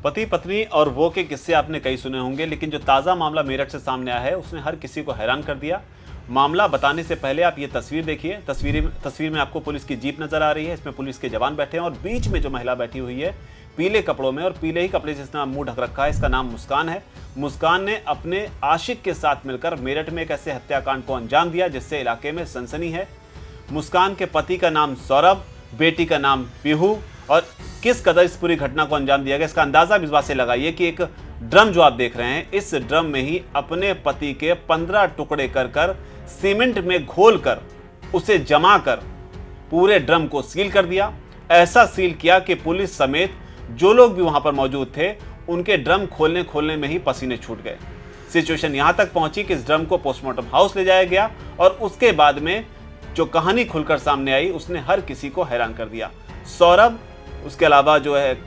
पति पत्नी और वो के किस्से आपने कई सुने होंगे, लेकिन जो ताज़ा मामला मेरठ से सामने आया है उसने हर किसी को हैरान कर दिया। मामला बताने से पहले आप ये तस्वीर देखिए। तस्वीर में आपको पुलिस की जीप नजर आ रही है। इसमें पुलिस के जवान बैठे हैं और बीच में जो महिला बैठी हुई है पीले कपड़ों में, और पीले ही कपड़े जिसने मुंह ढक रखा है, इसका नाम मुस्कान है। मुस्कान ने अपने आशिक के साथ मिलकर मेरठ में एक ऐसे हत्याकांड को अंजाम दिया जिससे इलाके में सनसनी है। मुस्कान के पति का नाम सौरभ, बेटी का नाम पीहू, और किस कदर इस पूरी घटना को अंजाम दिया गया इसका अंदाजा इस बात से लगाइए कि एक ड्रम जो आप देख रहे हैं, इस ड्रम में ही अपने पति के 15 टुकड़े कर सीमेंट में घोलकर उसे जमा कर पूरे ड्रम को सील कर दिया। ऐसा सील किया कि पुलिस समेत जो लोग भी वहां पर मौजूद थे उनके ड्रम खोलने में ही पसीने छूट गए। सिचुएशन यहां तक पहुंची कि इस ड्रम को पोस्टमार्टम हाउस ले जाया गया और उसके बाद में जो कहानी खुलकर सामने आई उसने हर किसी को हैरान कर दिया। सौरभ, उसके अलावा जो है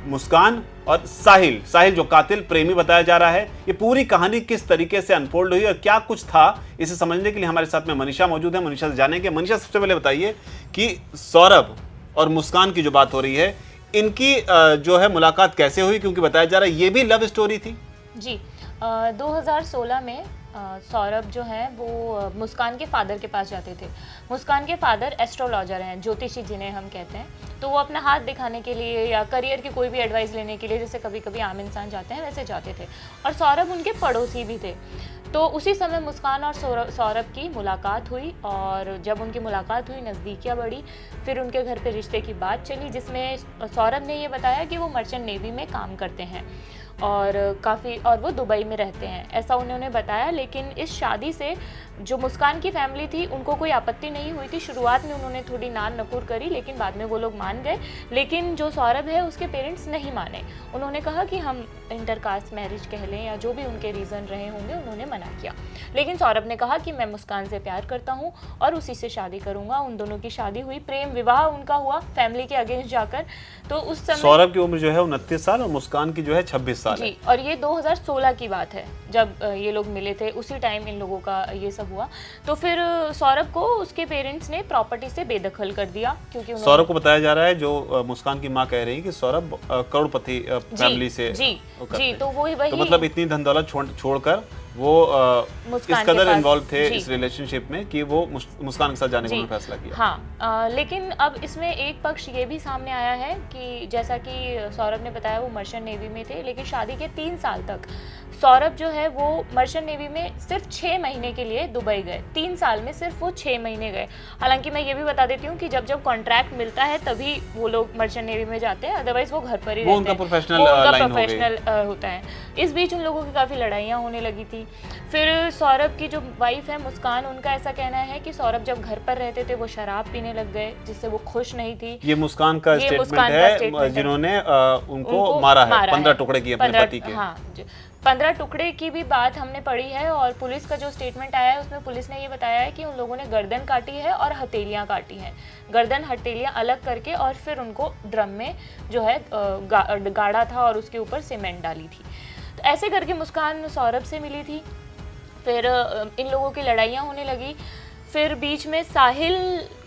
मुस्कान और साहिल जो कातिल प्रेमी बताया जा रहा है, ये पूरी कहानी किस तरीके से अनफोल्ड हुई और क्या कुछ था, इसे समझने के लिए हमारे साथ में मनीषा मौजूद है। मनीषा से जानेंगे। मनीषा, सबसे पहले बताइए कि सौरभ और मुस्कान की जो बात हो रही है, इनकी जो है मुलाकात कैसे हुई, क्योंकि बताया जा रहा है ये भी लव स्टोरी थी। जी, 2016 में सौरभ जो है वो मुस्कान के फादर के पास जाते थे। मुस्कान के फादर एस्ट्रोलॉजर हैं, ज्योतिषी जिन्हें हम कहते हैं। तो वो अपना हाथ दिखाने के लिए या करियर की कोई भी एडवाइस लेने के लिए, जैसे कभी कभी आम इंसान जाते हैं, वैसे जाते थे। और सौरभ उनके पड़ोसी भी थे। तो उसी समय मुस्कान और सौरभ की मुलाकात हुई, और जब उनकी मुलाकात हुई नज़दीकियाँ बढ़ी। फिर उनके घर पे रिश्ते की बात चली, जिसमें सौरभ ने ये बताया कि वो मर्चेंट नेवी में काम करते हैं और वो दुबई में रहते हैं, ऐसा उन्होंने बताया। लेकिन इस शादी से जो मुस्कान की फैमिली थी उनको कोई आपत्ति नहीं हुई थी। शुरुआत में उन्होंने थोड़ी नान नकुर करी, लेकिन बाद में वो लोग मान गए। लेकिन जो सौरभ है उसके पेरेंट्स नहीं माने। उन्होंने कहा कि हम इंटरकास्ट मैरिज कह लें या जो भी उनके रीज़न रहे होंगे, उन्होंने मना किया। लेकिन सौरभ ने कहा कि मैं मुस्कान से प्यार करता हूँ और उसी से शादी करूँगा। उन दोनों की शादी हुई, प्रेम विवाह उनका हुआ फैमिली के अगेंस्ट जाकर। तो उस समय सौरभ की उम्र जो है 29 साल और मुस्कान की जो है 26 साल जी, और ये 2016 की बात है जब ये लोग मिले थे। उसी टाइम इन लोगों का ये सब हुआ। तो फिर सौरभ को उसके पेरेंट्स ने प्रॉपर्टी से बेदखल कर दिया, क्योंकि सौरभ को बताया जा रहा है, जो मुस्कान की मां कह रही है कि सौरभ करोड़पति फैमिली से जी, तो वही तो मतलब इतनी धन दौलत छोड़कर वो इस कदर इन्वॉल्व थे इस रिलेशनशिप में कि वो मुस्कान के साथ जाने का फैसला किया। हाँ, लेकिन अब इसमें एक पक्ष ये भी सामने आया है कि जैसा कि सौरभ ने बताया वो मर्चेंट नेवी में थे, लेकिन शादी के 3 साल तक सौरभ जो है वो मर्चेंट नेवी में सिर्फ 6 महीने के लिए दुबई गए। 3 साल में सिर्फ वो 6 महीने गए। हालांकि मैं ये भी बता देती हूँ कि जब कॉन्ट्रैक्ट मिलता है तभी वो लोग मर्चेंट नेवी में जाते हैं, अदरवाइज वो घर पर ही रहते हैं। उनका प्रोफेशनल होता है। इस बीच उन लोगों की काफ़ी लड़ाइयाँ होने लगी थी। फिर सौरभ की जो वाइफ है मुस्कान, उनका ऐसा कहना है कि सौरभ जब घर पर रहते थे वो शराब पीने लग गए, जिससे वो खुश नहीं थी। ये मुस्कान का स्टेटमेंट है, जिन्होंने उनको मारा है 15 टुकड़े किए अपने पति के। हाँ, 15 टुकड़े की भी बात हमने पढ़ी है। और पुलिस का जो स्टेटमेंट आया है उसमें पुलिस ने ये बताया है कि उन लोगों ने गर्दन काटी है और हथेलियाँ काटी हैं। गर्दन हथेलियाँ अलग करके और फिर उनको ड्रम में जो है गाड़ा था और उसके ऊपर सीमेंट डाली थी। तो ऐसे करके मुस्कान सौरभ से मिली थी। फिर इन लोगों की लड़ाइयाँ होने लगी। फिर बीच में साहिल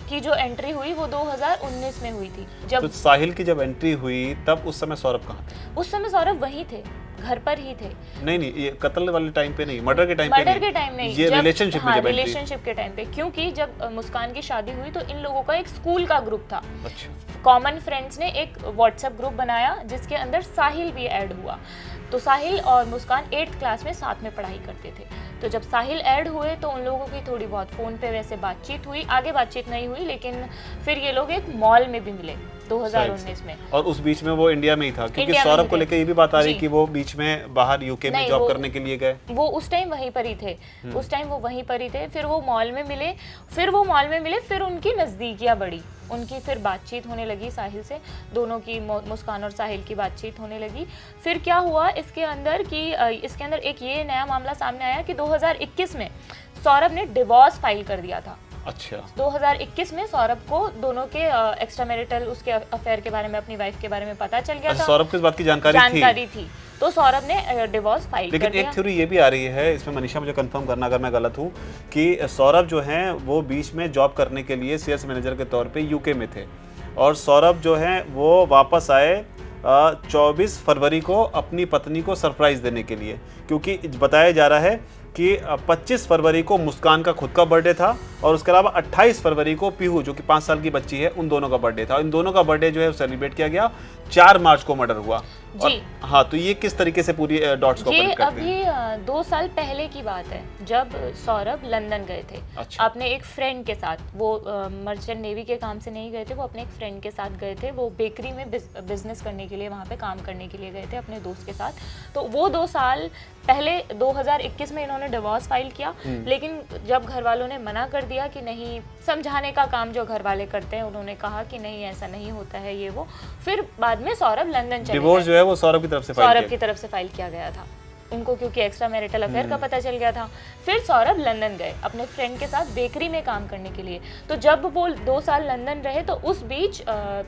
की जो एंट्री हुई वो 2019 में हुई थी। तो साहिल की जब एंट्री हुई तब उस समय सौरभ कहाँ थे? उस समय सौरभ वहीं थे, घर पर ही थे। नहीं, ये कत्ल वाले टाइम पे नहीं, मर्डर के टाइम नहीं, ये रिलेशनशिप में, रिलेशनशिप के टाइम पे। क्योंकि जब मुस्कान की शादी हुई तो इन लोगों का एक स्कूल का ग्रुप था। अच्छा। कॉमन फ्रेंड्स ने एक व्हाट्सएप ग्रुप बनाया जिसके अंदर साहिल भी ऐड हुआ। तो साहिल और मुस्कान 8th क्लास में साथ में पढ़ाई करते थे। तो जब साहिल ऐड हुए तो उन लोगों की थोड़ी बहुत फ़ोन पे वैसे बातचीत हुई, आगे बातचीत नहीं हुई। लेकिन फिर ये लोग एक मॉल में भी मिले 2019 में। और उस बीच में वो इंडिया में ही था, क्योंकि सौरभ को लेकर ये भी बात आ रही कि वो बीच में बाहर यूके में जॉब करने के लिए गए। वो उस टाइम वहीं पर ही थे। फिर वो मॉल में मिले। फिर उनकी नज़दीकियाँ बढ़ी, उनकी फिर बातचीत होने लगी साहिल से। दोनों की, मुस्कान और साहिल की बातचीत होने लगी। फिर क्या हुआ इसके अंदर एक ये नया मामला सामने आया कि 2021 में सौरभ ने डिवोर्स फाइल कर दिया था। अच्छा। 2021 में सौरभ को दोनों के एक्स्ट्रा मैरिटल उसके अफेयर के बारे में, अपनी वाइफ के बारे में पता चल गया था। सौरभ को इस बात की जानकारी थी। तो सौरभ ने डिवोर्स फाइल कर दिया। लेकिन एक थ्योरी ये भी आ रही है, इसमें मनीषा मुझे कंफर्म करना अगर मैं गलत हूँ, कि सौरभ जो हैं वो बीच में जॉब करने के लिए सेल्स मैनेजर के तौर पे यूके में थे, और सौरभ जो हैं वो वापस आए 24 फरवरी को अपनी पत्नी को सरप्राइज देने के लिए, क्योंकि बताया जा रहा है कि 25 फरवरी को मुस्कान का खुद का बर्थडे था और उसके अलावा 28 फरवरी को पीहू जो कि 5 साल की बच्ची है, उन दोनों का बर्थडे था। इन दोनों का बर्थडे जो है सेलिब्रेट किया गया। 4 मार्च को मर्डर हुआ। जी हाँ, तो ये किस तरीके से पूरी डॉट्स को ये कनेक्ट करते हैं? अभी 2 साल पहले की बात है जब सौरभ लंदन गए थे। अच्छा। अपने एक फ्रेंड के साथ, वो मर्चेंट नेवी के काम से नहीं गए थे, वो अपने एक फ्रेंड के साथ गए थे। वो बेकरी में बिजनेस करने के लिए वहाँ पे काम करने के लिए गए थे अपने दोस्त के साथ। तो वो 2 साल पहले 2021 में इन्होंने डिवोर्स फाइल किया, लेकिन जब घर वालों ने मना कर दिया कि नहीं, समझाने का काम जो घर वाले करते हैं, उन्होंने कहा कि नहीं ऐसा नहीं होता है ये वो, फिर बाद में सौरभ लंदन चले डिवोर्स जो है वो सौरभ की तरफ से फाइल सौरभ की तरफ से फाइल किया गया था उनको, क्योंकि एक्स्ट्रा मैरिटल अफेयर का पता चल गया था। फिर सौरभ लंदन गए अपने फ्रेंड के साथ बेकरी में काम करने के लिए। तो जब वो 2 साल लंदन रहे तो उस बीच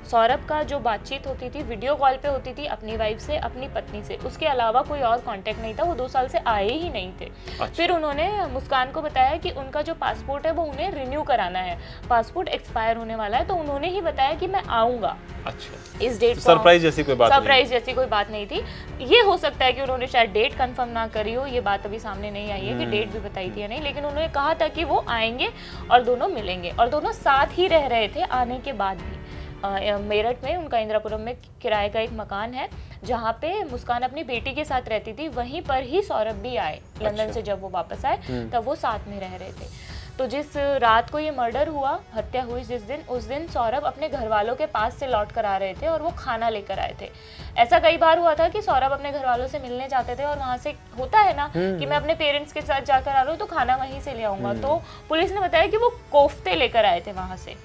सौरभ का जो बातचीत होती थी वीडियो कॉल पे होती थी अपनी वाइफ से, अपनी पत्नी से, उसके अलावा कोई और कांटेक्ट नहीं था। वो 2 साल से आए ही नहीं थे। अच्छा। फिर उन्होंने मुस्कान को बताया कि उनका जो पासपोर्ट है वो उन्हें रिन्यू कराना है, पासपोर्ट एक्सपायर होने वाला है। तो उन्होंने ही बताया कि मैं आऊँगा अच्छा, इस डेट को। सरप्राइज जैसी कोई बात सरप्राइज जैसी कोई बात नहीं थी। ये हो सकता है कि उन्होंने शायद डेट कंफर्म ना करी हो, ये बात अभी सामने नहीं आई है कि डेट भी बताई थी या नहीं, लेकिन उन्होंने कहा था कि वो आएंगे और दोनों मिलेंगे और दोनों साथ ही रह रहे थे आने के बाद भी। मेरठ में उनका इंदिरापुरम में किराए का एक मकान है जहाँ पे मुस्कान अपनी बेटी के साथ रहती थी, वहीं पर ही सौरभ भी आए लंदन से। जब वो वापस आए तब वो साथ में रह रहे थे। तो जिस रात को ये मर्डर हुआ, हत्या हुई जिस दिन, उस दिन सौरभ अपने घर वालों के पास से लौट कर आ रहे थे और वो खाना लेकर आए थे। ऐसा कई बार हुआ था कि सौरभ अपने घर वालों से मिलने जाते थे और वहाँ से होता है ना कि मैं अपने पेरेंट्स के साथ जाकर आ रहा हूँ तो खाना वहीं से ले आऊँगा। तो पुलिस ने बताया कि वो कोफ्ते लेकर आए थे वहाँ से।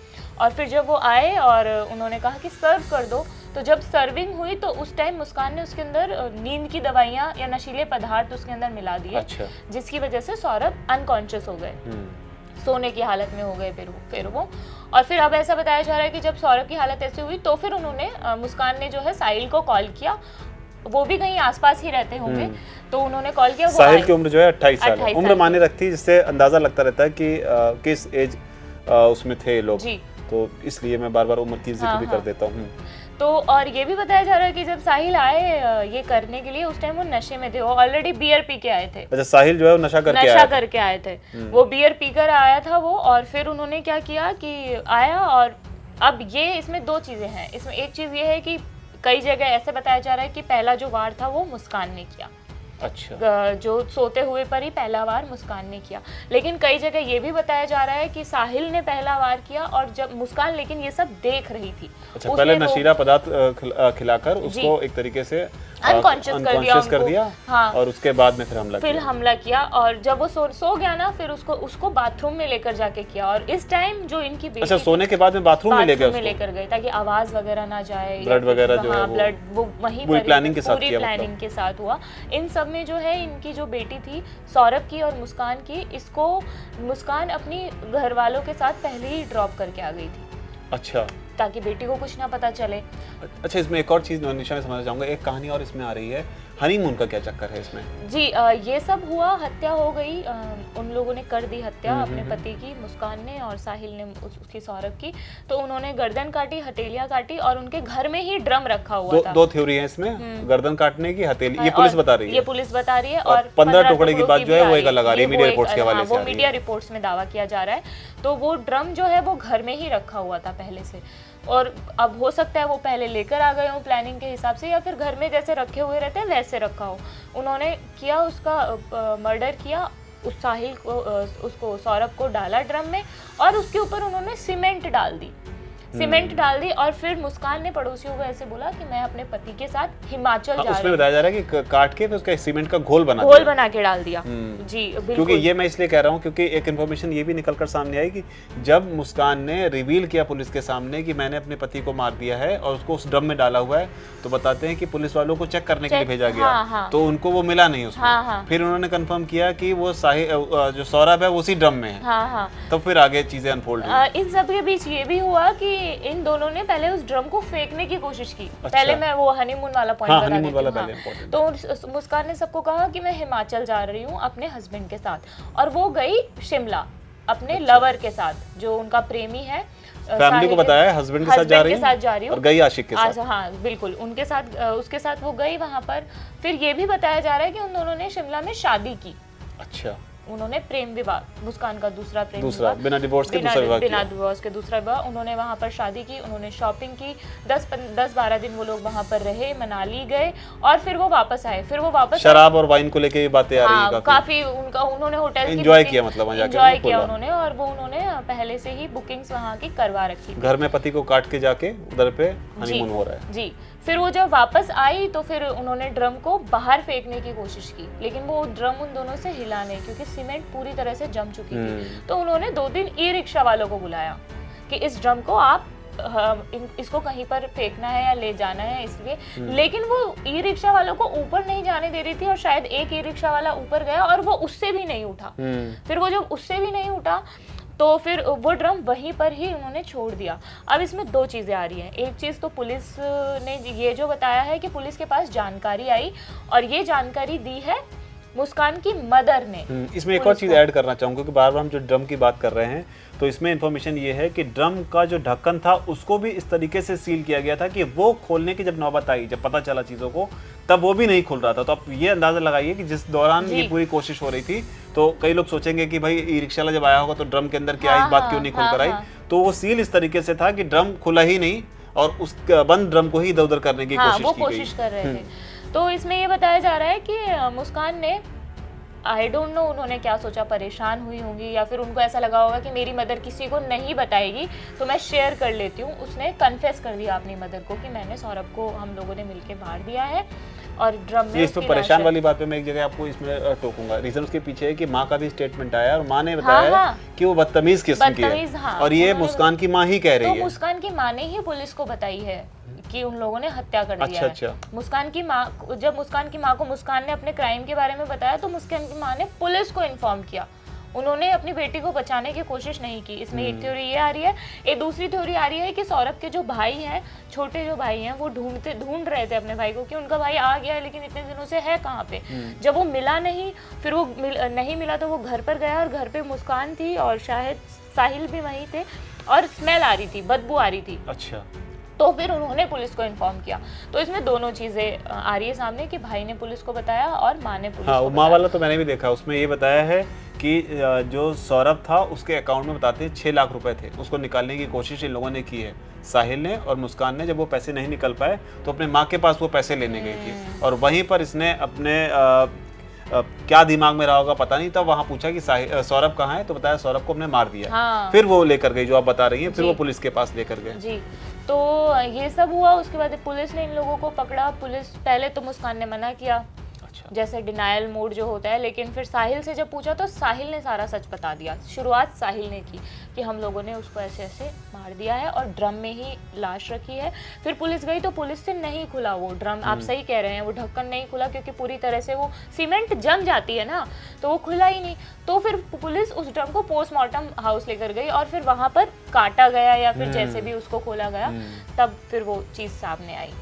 और फिर जब वो आए और उन्होंने कहा कि सर्व कर दो, तो जब सर्विंग हुई तो उस टाइम मुस्कान ने उसके अंदर नींद की दवाइयाँ या नशीले पदार्थ उसके अंदर मिला दिए। अच्छा। जिसकी वजह से सौरभ अनकॉन्शियस हो गए, सोने की हालत में हो गए फिर वो। और फिर अब ऐसा बताया जा रहा है कि जब सौरभ की हालत ऐसी हुई तो फिर उन्होंने मुस्कान ने जो है साहिल को कॉल किया, वो भी कहीं आसपास ही रहते होंगे, तो उन्होंने कॉल किया। साहिल की उम्र जो है 28 साल है, उम्र माने रखती है, जिससे अंदाजा लगता रहता है कि किस एज उसमें थे लोग जी। तो इसलिए मैं बार बार उम्र की जिक्र भी कर देता हूँ। तो और ये भी बताया जा रहा है कि जब साहिल आए ये करने के लिए, उस टाइम वो नशे में थे, वो ऑलरेडी बियर पी के आए थे। अच्छा, साहिल जो है वो नशा करके आए थे। वो बियर पीकर आया था वो, और फिर उन्होंने क्या किया कि आया। और अब ये इसमें 2 चीजें हैं। इसमें एक चीज ये है कि कई जगह ऐसे बताया जा रहा है कि पहला जो वार था वो मुस्कान ने किया। अच्छा। जो सोते हुए पर ही पहला वार मुस्कान ने किया, लेकिन कई जगह ये भी बताया जा रहा है कि साहिल ने पहला वार किया और जब मुस्कान लेकिन ये सब देख रही थी। अच्छा, पहले नशीला पदार्थ खिलाकर उसको एक तरीके से अनकॉन्शियस कर दिया। हाँ। और उसके बाद में फिर हमला किया। और जब वो सो गया ना, फिर उसको बाथरूम में लेकर जाके किया। और इस टाइम जो इनकी बेटी, अच्छा, सोने के बाद में बाथरूम में लेकर गए ताकि आवाज वगैरह ना जाए, ब्लड वगैरह जो है ब्लड वो वहीं पूरी प्लानिंग के साथ हुआ। इन सब में जो है इनकी जो बेटी थी सौरभ की और मुस्कान की, इसको मुस्कान अपनी घर वालों के साथ पहले ही ड्रॉप करके आ गई थी। अच्छा, ताकि बेटी को कुछ ना पता चले। अच्छा, इसमें एक और चीज निशा मैं समझना चाहूंगा, एक कहानी और इसमें आ रही है, हनीमून का क्या चक्कर है इसमें? जी, ये सब हुआ, हत्या हो गई, उन लोगों ने कर दी हत्या अपने पति की, मुस्कान ने और साहिल ने उसकी सौरभ की। तो उन्होंने गर्दन काटी, हथेलियां काटी और उनके घर में ही ड्रम रखा हुआ था। 2 थ्योरी है इसमें, गर्दन काटने की, हथेली, ये पुलिस बता रही है। ये पुलिस बता रही है। और 15 टुकड़े की बात जो है वो एक अलग आ रही है, मीडिया रिपोर्ट्स के हवाले से। वो मीडिया रिपोर्ट्स में दावा किया जा रहा है। तो वो ड्रम जो है वो घर में ही रखा हुआ था पहले से, और अब हो सकता है वो पहले लेकर आ गए हो प्लानिंग के हिसाब से, या फिर घर में जैसे रखे हुए रहते हैं वैसे रखा हो। उन्होंने किया, उसका मर्डर किया, उस साहिल को, उसको सौरभ को डाला ड्रम में और उसके ऊपर उन्होंने सीमेंट डाल दी। और फिर मुस्कान ने पड़ोसियों को ऐसे बोला कि मैं अपने पति के साथ हिमाचल जा रही हूं। उसमें बताया जा रहा है कि काट के फिर उसका सीमेंट का घोल बना के डाल दिया। जी बिल्कुल। क्योंकि ये मैं इसलिए कह रहा हूँ क्योंकि एक इन्फॉर्मेशन ये भी निकलकर सामने आई कि जब मुस्कान ने रिवील किया पुलिस के सामने कि मैंने अपने पति को मार दिया है और उसको उस ड्रम में डाला हुआ है, तो बताते हैं कि पुलिस वालों को चेक करने के लिए भेजा गया। तो उनको वो मिला नहीं उसमें। फिर उन्होंने कंफर्म किया कि वो जो सौरभ है उसी ड्रम में है। तब फिर आगे चीजें अनफोल्ड हुई। इन सब के बीच ये भी हुआ कि इन दोनों ने पहले उस ड्रम को फेंकने की कोशिश की। पहले मैं वो हनीमून वाला पॉइंट बता देती हूं। तो मुस्कान ने सबको कहा कि मैं हिमाचल जा रही हूँ अपने हस्बैंड के साथ, और वो गई शिमला अपने लवर के साथ, जो उनका प्रेमी है। फैमिली को बताया हस्बैंड के साथ जा रही हूँ और गई आशिक के साथ। हाँ बिल्कुल, उनके साथ उसके साथ वो गई वहां पर। फिर ये भी बताया जा रहा है कि उन दोनों ने शिमला में शादी की। अच्छा, उन्होंने प्रेम विवाह, मुस्कान का दूसरा विवाह, बिना डिवोर्स के दूसरा विवाह, उन्होंने वहां पर शादी की, उन्होंने शॉपिंग की, 10-12 दिन वो लोग वहां पर रहे, मनाली गए और फिर वो वापस आए। फिर वो वापस शराब और वाइन को लेके बातें आ रही है काफी उन्होंने होटल की एंजॉय किया, मतलब एंजॉय किया उन्होंने, और वो उन्होंने पहले से ही बुकिंग्स वहां की करवा रखी। घर में पति को काट के जाके उधर पे हनीमून हो रहा है जी। फिर वो जब वापस आई तो फिर उन्होंने ड्रम को बाहर फेंकने की कोशिश की, लेकिन वो ड्रम उन दोनों से हिला नहीं क्योंकि सीमेंट पूरी तरह से जम चुकी थी। तो उन्होंने 2-3 ई रिक्शा वालों को बुलाया कि इस ड्रम को आप इसको कहीं पर फेंकना है या ले जाना है इसलिए, लेकिन वो ई रिक्शा वालों को ऊपर नहीं जाने दे रही थी और शायद एक ई रिक्शा वाला ऊपर गया और वो उससे भी नहीं उठा। फिर वो जब उससे भी नहीं उठा तो फिर वो ड्रम वहीं पर ही उन्होंने छोड़ दिया। अब इसमें 2 चीज़ें आ रही हैं। एक चीज़ तो पुलिस ने ये जो बताया है कि पुलिस के पास जानकारी आई और ये जानकारी दी है मुस्कान की मदर ने। इसमें एक और चीज़ ऐड करना चाहूँगा कि बार बार हम जो ड्रम की बात कर रहे हैं तो इसमें इन्फॉर्मेशन ये है कि ड्रम का जो ढक्कन था उसको भी इस तरीके से सील किया गया था कि वो खोलने की जब नौबत आई, जब पता चला चीज़ों को, तब वो भी नहीं खुल रहा था। तो आप ये अंदाजा लगाइए कि जिस दौरान ये पूरी कोशिश हो रही थी तो कई लोग सोचेंगे कि भाई ई रिक्शा जब आया होगा तो ड्रम के अंदर क्या इस बात क्यों नहीं खुल कर आई। तो वो सील इस तरीके से था कि ड्रम खुला ही नहीं और उस बंद ड्रम को ही इधर उधर करने की कोशिश कर रहे थे। तो इसमें ये बताया जा रहा है कि मुस्कान ने, आई डोंट नो उन्होंने क्या सोचा, परेशान हुई होंगी या फिर उनको ऐसा लगा होगा कि मेरी मदर किसी को नहीं बताएगी तो मैं शेयर कर लेती हूँ। उसने कन्फेस कर दिया अपनी मदर को कि मैंने सौरभ को हम लोगों ने मिलके मार दिया है और ड्रम में। इस तो परेशान वाली बात पे मैं एक जगह आपको इसमें टोकूंगा। रीजन उसके पीछे है कि माँ का भी स्टेटमेंट आया और माँ ने बताया कि वो बदतमीज किस्म की है और ये मुस्कान की माँ ही कह रही है। तो मुस्कान की माँ ने ही पुलिस को बताई है कि उन लोगों ने हत्या कर दिया है। अच्छा। मुस्कान की माँ, जब मुस्कान की माँ को मुस्कान ने अपने क्राइम के बारे में बताया तो मुस्कान की माँ ने पुलिस को इन्फॉर्म किया। उन्होंने अपनी बेटी को बचाने की कोशिश नहीं की। इसमें एक थ्योरी ये आ रही है। एक दूसरी थ्योरी आ रही है कि सौरभ के जो भाई हैं, छोटे जो भाई हैं, वो ढूंढ रहे थे अपने भाई को कि उनका भाई आ गया है लेकिन इतने दिनों से है कहाँ पे। जब वो मिला नहीं, फिर वो नहीं मिला तो वो घर पर गया और घर पे मुस्कान थी और शायद साहिल भी वहीं थे और स्मेल आ रही थी, बदबू आ रही थी। अच्छा। तो फिर उन्होंने पुलिस को इन्फॉर्म किया। तो इसमें दोनों चीजें आ रही है सामने कि भाई ने पुलिस को बताया और माँ ने पुलिस को माँ वाला तो मैंने भी देखा, उसमें ये बताया है कि जो सौरभ था उसके अकाउंट में बताते 6 लाख रुपए थे, उसको निकालने की कोशिश इन लोगों ने की है, साहिल ने और मुस्कान ने। जब वो पैसे नहीं निकल पाए तो अपने माँ के पास वो पैसे लेने गई थी और वहीं पर इसने अपने क्या दिमाग में रहा होगा पता नहीं, तब वहाँ पूछा कि सौरभ कहाँ है तो बताया सौरभ को हमने मार दिया। फिर वो लेकर गई जो आप बता रही हैं, फिर वो पुलिस के पास लेकर गए। जी। तो ये सब हुआ, उसके बाद पुलिस ने इन लोगों को पकड़ा। पुलिस पहले तो मुस्कान ने मना किया, जैसे डिनायल मोड जो होता है, लेकिन फिर साहिल से जब पूछा तो साहिल ने सारा सच बता दिया। शुरुआत साहिल ने की कि हम लोगों ने उसको ऐसे ऐसे मार दिया है और ड्रम में ही लाश रखी है। फिर पुलिस गई तो पुलिस से नहीं खुला वो ड्रम। आप सही कह रहे हैं, वो ढक्कन नहीं खुला क्योंकि पूरी तरह से वो सीमेंट जम जाती है ना, तो वो खुला ही नहीं। तो फिर पुलिस उस ड्रम को पोस्टमार्टम हाउस लेकर गई और फिर वहां पर काटा गया या फिर जैसे भी उसको खोला गया, तब फिर वो चीज़ सामने आई।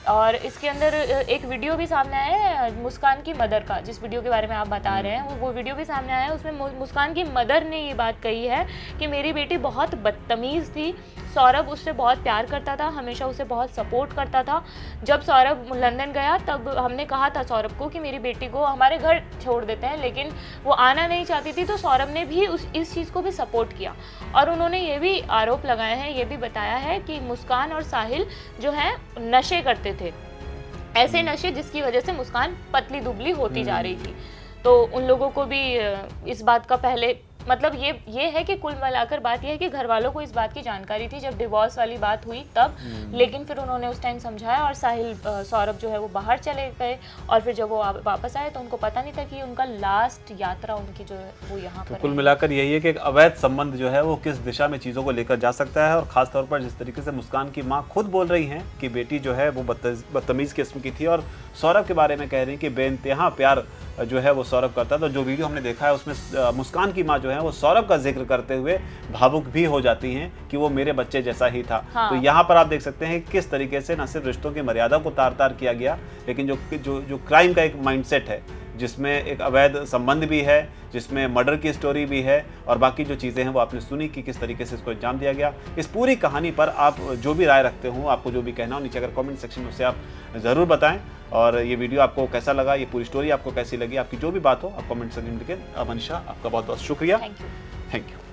और इसके अंदर एक वीडियो भी सामने आया है मुस्कान की मदर का, जिस वीडियो के बारे में आप बता रहे हैं वो वीडियो भी सामने आया है। उसमें मुस्कान की मदर ने ये बात कही है कि मेरी बेटी बहुत बदतमीज़ थी, सौरभ उससे बहुत प्यार करता था, हमेशा उसे बहुत सपोर्ट करता था। जब सौरभ लंदन गया तब हमने कहा था सौरभ को कि मेरी बेटी को हमारे घर छोड़ देते हैं, लेकिन वो आना नहीं चाहती थी, तो सौरभ ने भी इस चीज़ को भी सपोर्ट किया। और उन्होंने ये भी आरोप लगाए हैं, ये भी बताया है कि मुस्कान और साहिल जो हैं नशे करते थे, ऐसे नशे जिसकी वजह से मुस्कान पतली दुबली होती जा रही थी। तो उन लोगों को भी इस बात का पहले मतलब ये है कि कुल मिलाकर बात ये है कि घर वालों को इस बात की जानकारी थी जब डिवोर्स वाली बात हुई तब, लेकिन फिर उन्होंने उस टाइम समझाया और साहिल सौरभ जो है वो बाहर चले गए और फिर जब वो वापस आए तो उनको पता नहीं था कि उनका लास्ट यात्रा उनकी जो है वो यहाँ पर। कुल मिलाकर यही है कि एक अवैध संबंध जो है वो किस दिशा में चीज़ों को लेकर जा सकता है और खासतौर पर जिस तरीके से मुस्कान की माँ खुद बोल रही हैं कि बेटी जो है वो बदतमीज़ किस्म की थी और सौरभ के बारे में कह रही हैं कि बेइंतहा प्यार जो है वो सौरभ करता। तो जो वीडियो हमने देखा है उसमें मुस्कान की माँ जो है वो सौरभ का जिक्र करते हुए भावुक भी हो जाती हैं कि वो मेरे बच्चे जैसा ही था। तो यहाँ पर आप देख सकते हैं किस तरीके से न सिर्फ रिश्तों की मर्यादा को तार तार किया गया, लेकिन जो क्राइम का एक माइंडसेट है जिसमें एक अवैध संबंध भी है, जिसमें मर्डर की स्टोरी भी है, और बाकी जो चीज़ें हैं वो आपने सुनी कि किस तरीके से इसको अंजाम दिया गया। इस पूरी कहानी पर आप जो भी राय रखते हो, आपको जो भी कहना हो, नीचे अगर कमेंट सेक्शन में उससे आप ज़रूर बताएं। और ये वीडियो आपको कैसा लगा, ये पूरी स्टोरी आपको कैसी लगी, आपकी जो भी बात हो आप कमेंट सेक्शन में लिखें। मनीषा, आपका बहुत बहुत शुक्रिया। Thank you. Thank you.